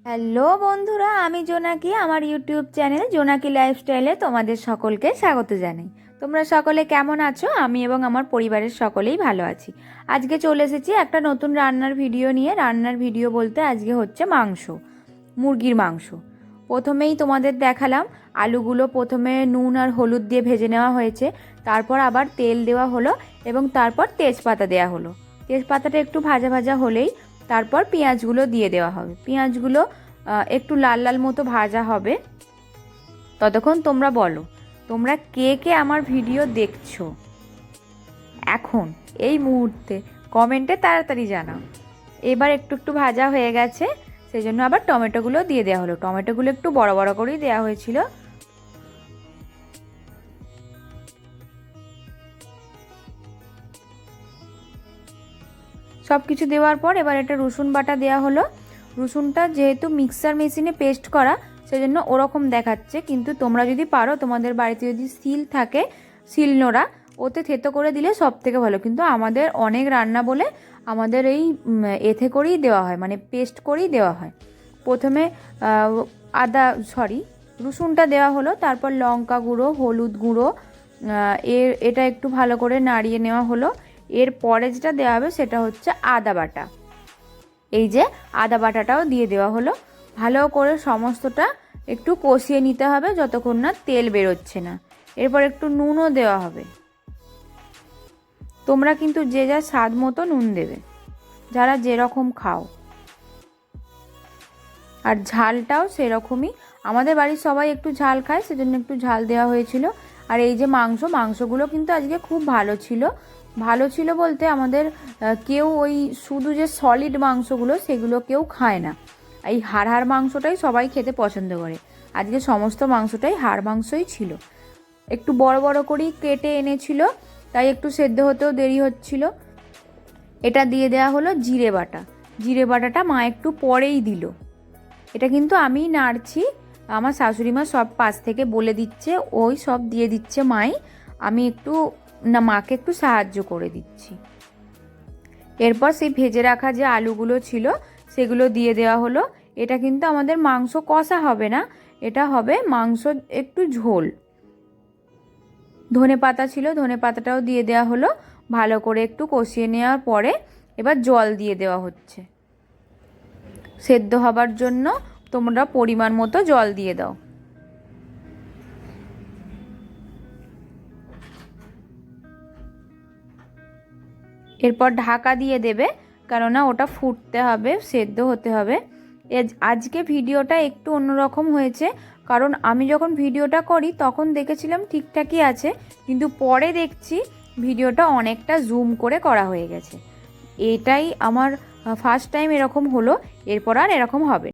Hello বন্ধুরা, আমি জোনাকি। আমার ইউটিউব চ্যানেল জোনাকি লাইফস্টাইলে তোমাদের সকলকে স্বাগত জানাই। তোমরা সকলে কেমন আছো? আমি এবং আমার পরিবারের সকলেই ভালো আছি। আজকে চলে এসেছি একটা নতুন রান্নার ভিডিও নিয়ে। রান্নার ভিডিও বলতে আজকে হচ্ছে মাংস, মুরগির মাংস। প্রথমেই তোমাদের দেখালাম আলুগুলো প্রথমে নুন আর হলুদ দিয়ে ভেজে নেওয়া হয়েছে, তারপর আবার তেল দেওয়া হলো এবং তারপর তেজপাতা দেওয়া হলো। তেজপাতাটা একটু ভাজা ভাজা হলেই তারপর পেঁয়াজগুলো দিয়ে দেওয়া হবে। পেঁয়াজগুলো একটু লাল লাল মতো ভাজা হবে। ততক্ষণ তোমরা বলো, তোমরা কে কে আমার ভিডিও দেখছো এখন এই মুহূর্তে, কমেন্টে তাড়াতাড়ি জানাও। এবার একটু একটু ভাজা হয়ে গেছে, সেই জন্য আবার টমেটোগুলো দিয়ে দেওয়া হলো। টমেটোগুলো একটু বড় বড় করেই দেওয়া হয়েছিল। সব কিছু দেওয়ার পর এবার এটা রসুন বাটা দেওয়া হলো। রসুনটা যেহেতু মিক্সার মেশিনে পেস্ট করা, সেজন্য ওরকম দেখাচ্ছে, কিন্তু তোমরা যদি পারো, তোমাদের বাড়িতে যদি সিল থাকে, শিলনোড়া, ওতে থেতো করে দিলে সব থেকে ভালো। কিন্তু আমাদের অনেক রান্না বলে আমাদের এই এতে করেই দেওয়া হয়, মানে পেস্ট করেই দেওয়া হয়। প্রথমে রসুনটা দেওয়া হলো, তারপর লঙ্কা গুঁড়ো, হলুদ গুঁড়ো, এটা একটু ভালো করে নাড়িয়ে নেওয়া হলো। এরপরে যেটা দেওয়া হবে সেটা হচ্ছে আদা বাটা। এই যে আদা বাটাটাও দিয়ে দেওয়া হলো। ভালো করে সমস্তটা একটু কষিয়ে নিতে হবে যতক্ষণ না তেল বেরোচ্ছে না। এরপর একটু নুনও দেওয়া হবে। তোমরা কিন্তু যে যা স্বাদ মতো নুন দেবে, যারা যেরকম খাও। আর ঝালটাও সেরকমই। আমাদের বাড়ির সবাই একটু ঝাল খায়, সেজন্য একটু ঝাল দেওয়া হয়েছিল। আর এই যে মাংসগুলো কিন্তু আজকে খুব ভালো ছিল। ভালো ছিল বলতে আমাদের কেউ ওই শুধু যে সলিড মাংসগুলো সেগুলো কেউ খায় না। এই হাড় মাংসটাই সবাই খেতে পছন্দ করে। আজকে সমস্ত মাংসটাই হাড় মাংসই ছিল। একটু বড় বড় করেই কেটে এনেছিল, তাই একটু সেদ্ধ হতেও দেরি হচ্ছিল। এটা দিয়ে দেওয়া হলো জিরে বাটা। জিরে বাটাটা মা একটু পরেই দিল। এটা কিন্তু আমিই নাড়ছি, আমার শাশুড়ি মা সব পাশ থেকে বলে দিচ্ছে, ওই সব দিয়ে দিচ্ছে মাই। আমি একটু মাকে একটু সাহায্য করে দিচ্ছি। এরপর সেই ভেজে রাখা যে আলুগুলো ছিল সেগুলো দিয়ে দেওয়া হলো। এটা কিন্তু আমাদের মাংস কষা হবে না, এটা হবে মাংস একটু ঝোল। ধনেপাতা ছিল, ধনেপাতাটাও দিয়ে দেওয়া হলো। ভালো করে একটু কষিয়ে নেওয়ার পরে এবার জল দিয়ে দেওয়া হচ্ছে। সেদ্ধ হবার জন্য তোমরা পরিমাণ মতো জল দিয়ে দাও। এরপর ঢাকা দিয়ে দেবে, কেননা ওটা ফুটতে হবে, সেদ্ধ হতে হবে। আজকে ভিডিওটা একটু অন্যরকম হয়েছে, কারণ আমি যখন ভিডিওটা করি তখন দেখেছিলাম ঠিকঠাকই আছে, কিন্তু পরে দেখছি ভিডিওটা অনেকটা জুম করে করা হয়ে গেছে। এটাই আমার ফার্স্ট টাইম এরকম হলো, এরপর আর এরকম হবে।